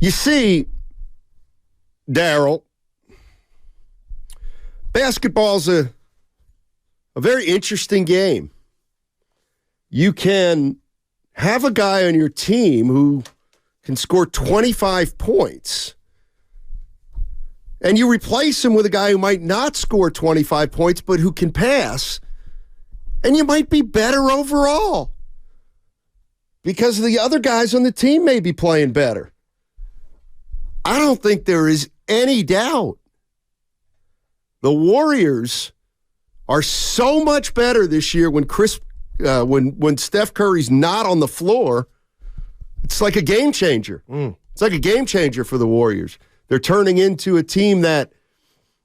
You see, Daryl, basketball's a very interesting game. You can have a guy on your team who can score 25 points, and you replace him with a guy who might not score 25 points, but who can pass, and you might be better overall because the other guys on the team may be playing better. I don't think there is any doubt. The Warriors are so much better this year when when Steph Curry's not on the floor. It's like a game changer. It's like a game changer for the Warriors. They're turning into a team that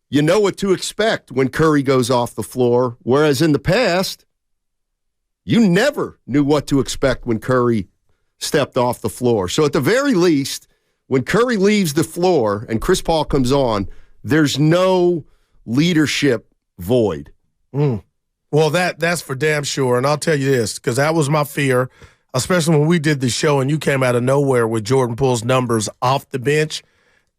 you know what to expect when Curry goes off the floor, whereas in the past, you never knew what to expect when Curry stepped off the floor. So at the very least, when Curry leaves the floor and Chris Paul comes on, there's no leadership void. Well, that's for damn sure. And I'll tell you this, because that was my fear, especially when we did the show and you came out of nowhere with Jordan Poole's numbers off the bench.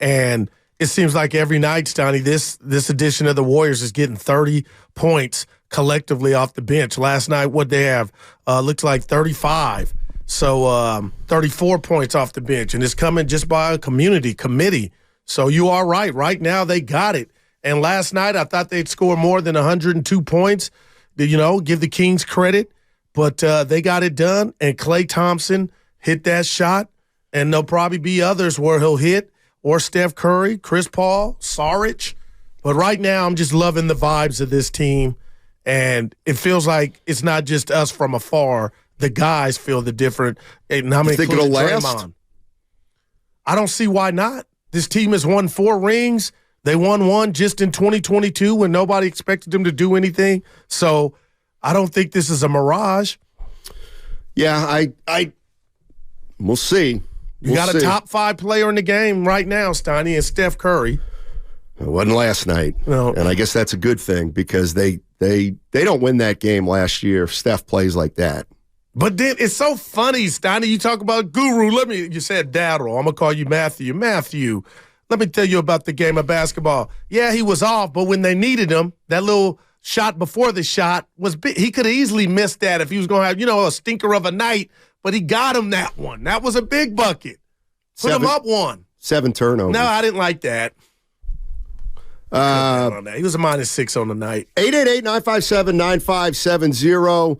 And it seems like every night, Steiny, this edition of the Warriors is getting 30 points collectively off the bench. Last night, what they have looked like 35. So 34 points off the bench. And it's coming just by a committee. So you are right. Right now, they got it. And last night, I thought they'd score more than 102 points. You know, give the Kings credit. But they got it done. And Klay Thompson hit that shot. And there'll probably be others where he'll hit. Or Steph Curry, Chris Paul, Saric. But right now, I'm just loving the vibes of this team. And it feels like it's not just us from afar. The guys feel the different. And how many think it'll last? Draymond. I don't see why not. This team has won 4 rings. They won one just in 2022 when nobody expected them to do anything. So I don't think this is a mirage. Yeah, we'll see. You got a top 5 player in the game right now, Steiny, and Steph Curry. It wasn't last night. No. And I guess that's a good thing because they don't win that game last year if Steph plays like that. But then it's so funny, Steiny. You talk about Guru. You said Daryl. I'm going to call you Matthew. Matthew, let me tell you about the game of basketball. Yeah, he was off, but when they needed him, that little shot before the shot was big. He could have easily missed that if he was going to have, a stinker of a night, but he got him that one. That was a big bucket. Put him up one. 7 turnovers. No, I didn't like that. He was a -6 on the night. 888-957-9570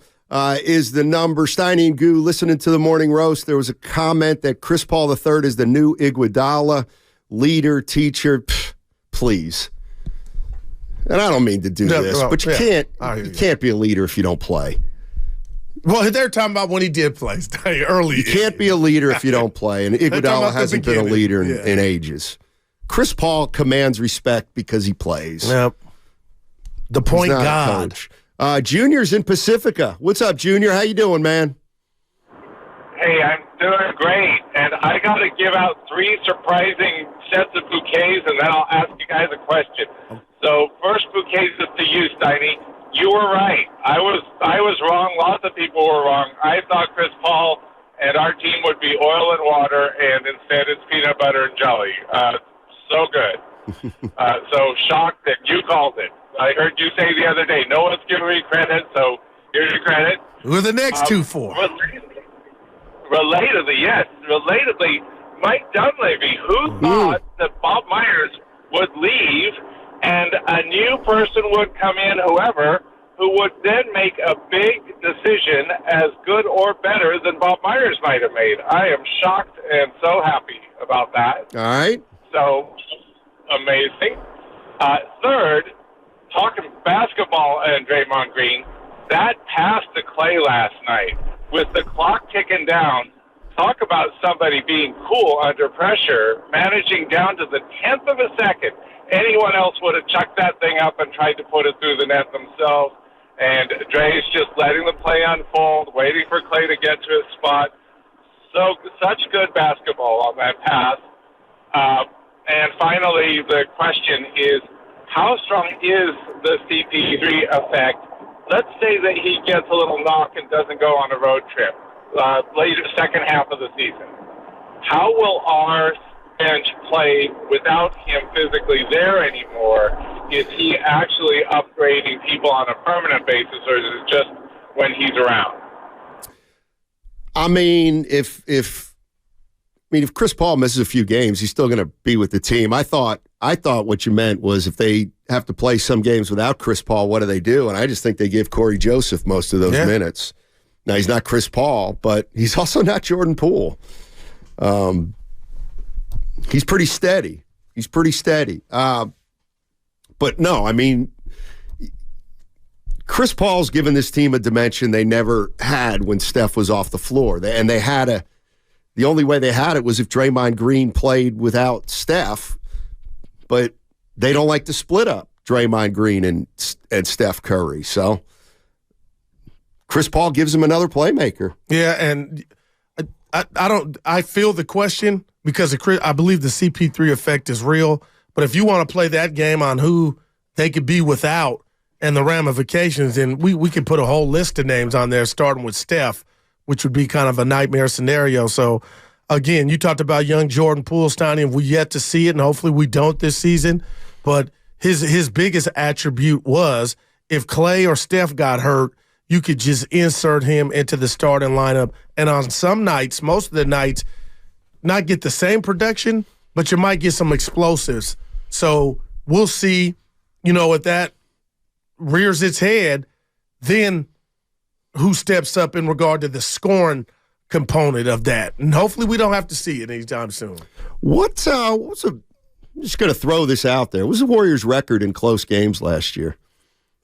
is the number. Steiny and Goo, listening to the Morning Roast, there was a comment that Chris Paul III is the new Iguodala, leader, teacher. Pfft, please. And I don't mean to do this, but you can't be a leader if you don't play. Well, they're talking about when he did play early. You can't be a leader if you don't play, and Iguodala hasn't been a leader in ages. Chris Paul commands respect because he plays. Yep. The point guard. Junior's in Pacifica. What's up, Junior? How you doing, man? Hey, I'm doing great, and I got to give out 3 surprising sets of bouquets, and then I'll ask you guys a question. So, first bouquet is to you, Steiny. You were right. I was wrong. Lots of people were wrong. I thought Chris Paul and our team would be oil and water, and instead it's peanut butter and jelly. So good. So shocked that you called it. I heard you say the other day, no one's giving me credit, so here's your credit. Who are the next 2 for? Relatedly, Mike Dunleavy, who thought that Bob Myers would leave and a new person would come in, who would then make a big decision as good or better than Bob Myers might have made. I am shocked and so happy about that. All right. So, amazing. Third, talking basketball and Draymond Green, that pass to Klay last night, with the clock ticking down, talk about somebody being cool under pressure, managing down to the 10th of a second. Anyone else would have chucked that thing up and tried to put it through the net themselves. And Dre's just letting the play unfold, waiting for Klay to get to his spot. Such good basketball on that pass. And finally, the question is, how strong is the CP3 effect? Let's say that he gets a little knock and doesn't go on a road trip later, second half of the season. How will our bench play without him physically there anymore? Is he actually upgrading people on a permanent basis, or is it just when he's around? I mean, if Chris Paul misses a few games, he's still going to be with the team. I thought what you meant was if they have to play some games without Chris Paul, what do they do? And I just think they give Corey Joseph most of those minutes. Now, he's not Chris Paul, but he's also not Jordan Poole. He's pretty steady. But no, I mean, Chris Paul's given this team a dimension they never had when Steph was off the floor. The only way they had it was if Draymond Green played without Steph, but they don't like to split up Draymond Green and Steph Curry. So Chris Paul gives him another playmaker. Yeah, and I feel the question because I believe the CP3 effect is real. But if you want to play that game on who they could be without and the ramifications, then we could put a whole list of names on there, starting with Steph, which would be kind of a nightmare scenario. So, again, you talked about young Jordan Poole, Steiny, and we yet to see it, and hopefully we don't this season. But his biggest attribute was if Clay or Steph got hurt, you could just insert him into the starting lineup. And on some nights, most of the nights, not get the same production, but you might get some explosives. So we'll see, if that rears its head, then who steps up in regard to the scoring component of that. And hopefully we don't have to see it anytime soon. I'm just going to throw this out there. What was the Warriors' record in close games last year?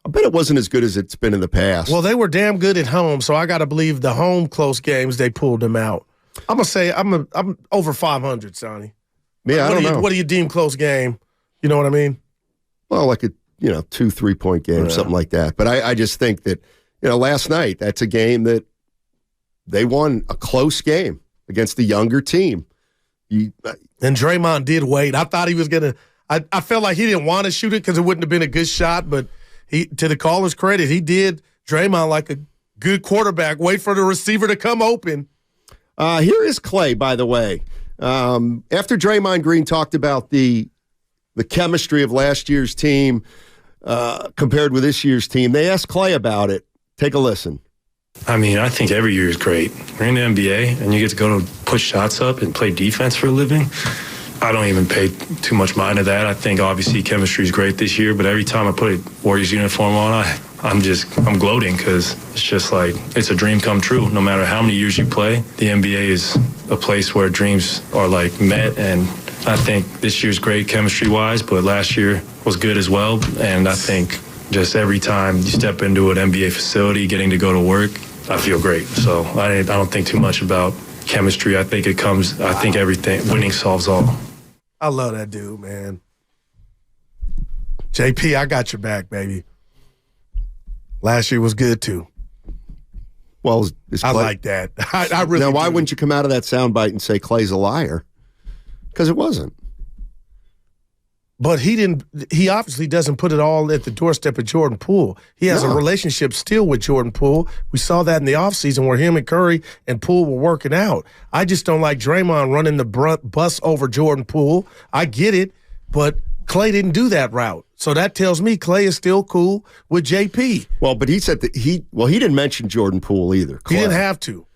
I bet it wasn't as good as it's been in the past. Well, they were damn good at home, so I got to believe the home close games, they pulled them out. I'm going to say I'm over 500, Sonny. Yeah, I don't know. What do you deem close game? You know what I mean? Well, like a 2-3 point game, something like that. But I just think that, last night, that's a game that they won a close game against the younger team. And Draymond did wait. I thought he was going to – I felt like he didn't want to shoot it because it wouldn't have been a good shot, but to the caller's credit, he did Draymond like a good quarterback, wait for the receiver to come open. Here is Clay, by the way. After Draymond Green talked about the chemistry of last year's team compared with this year's team, they asked Clay about it. Take a listen. I mean, I think every year is great. You're in the NBA, and you get to go to put shots up and play defense for a living. I don't even pay too much mind to that. I think, obviously, chemistry is great this year, but every time I put a Warriors uniform on, I'm gloating because it's just like it's a dream come true. No matter how many years you play, the NBA is a place where dreams are, met, and I think this year's great chemistry-wise, but last year was good as well, and I think just every time you step into an NBA facility, getting to go to work, I feel great. So I don't think too much about chemistry. I think everything, winning solves all. I love that dude, man. JP, I got your back, baby. Last year was good, too. Well, I like that. I really Now, why do. wouldn't you come out of that soundbite and say Clay's a liar? Because it wasn't. But he obviously doesn't put it all at the doorstep of Jordan Poole. He has a relationship still with Jordan Poole. We saw that in the offseason where him and Curry and Poole were working out. I just don't like Draymond running the bus over Jordan Poole. I get it, but Clay didn't do that route. So that tells me Clay is still cool with JP. Well, but he said that he didn't mention Jordan Poole either. Clay. He didn't have to.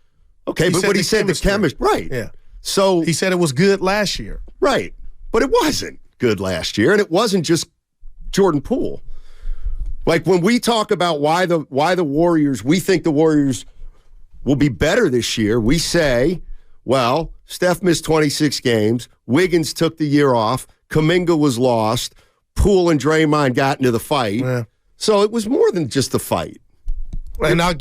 Okay, but he said the chemistry. Right. Yeah. So he said it was good last year. Right. But it wasn't good last year, and it wasn't just Jordan Poole. Like when we talk about why the Warriors, we think the Warriors will be better this year, we say, well, Steph missed 26 games, Wiggins took the year off, Kuminga was lost, Poole and Draymond got into the fight. Yeah. So it was more than just the fight. And I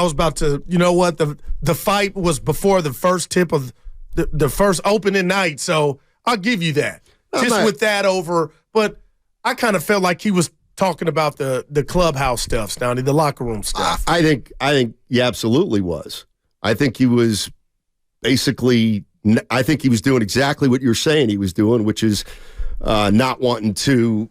was about to, the fight was before the first tip of the first opening night, so I'll give you that. With that over, but I kind of felt like he was talking about the clubhouse stuff, Steiny, the locker room stuff. I think he absolutely was. I think he was basically. I think he was doing exactly what you're saying he was doing, which is not wanting to.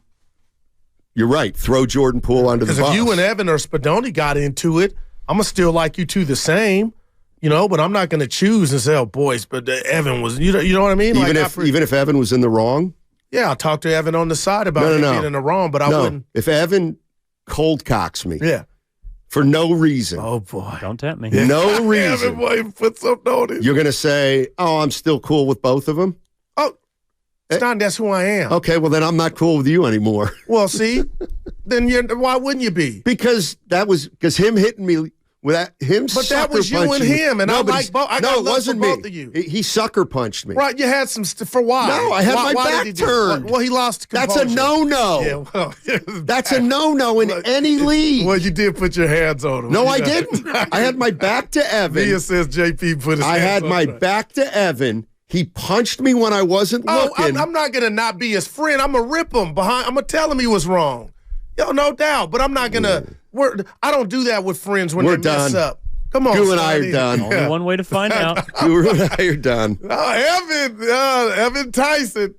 You're right. Throw Jordan Poole under the bus. Because if you and Evan or Spadoni got into it, I'm gonna still like you two the same. but I'm not going to choose and say, "Oh, boys," but Evan was. You know what I mean? Even if Evan was in the wrong. Yeah, I'll talk to Evan on the side about him being in the wrong, but I wouldn't. If Evan cold cocks me, for no reason. Oh boy, don't tempt me. No reason. Evan, boy, put something on it. You're going to say, "Oh, I'm still cool with both of them." Oh, Stein, that's who I am. Okay, well then I'm not cool with you anymore. Well, see, then why wouldn't you be? Because him hitting me with him. But that was you and him, and I like both. No, it wasn't me. Both of you. He sucker punched me. Right, you had some for why? No, I had my back turned. Well, he lost composure. That's a no-no. Yeah, well, that's a no-no in any league. Well, you did put your hands on him. No, I didn't. I had my back to Evan. Mia says JP put his hands on him. I had my back to Evan. He punched me when I wasn't looking. I'm not gonna not be his friend. I'm gonna rip him behind. I'm gonna tell him he was wrong. Yo, no doubt. But I'm not gonna. I don't do that with friends when they mess up. Come on, Guru and I are done. Only one way to find out. Guru and I are done. Evan Tyson.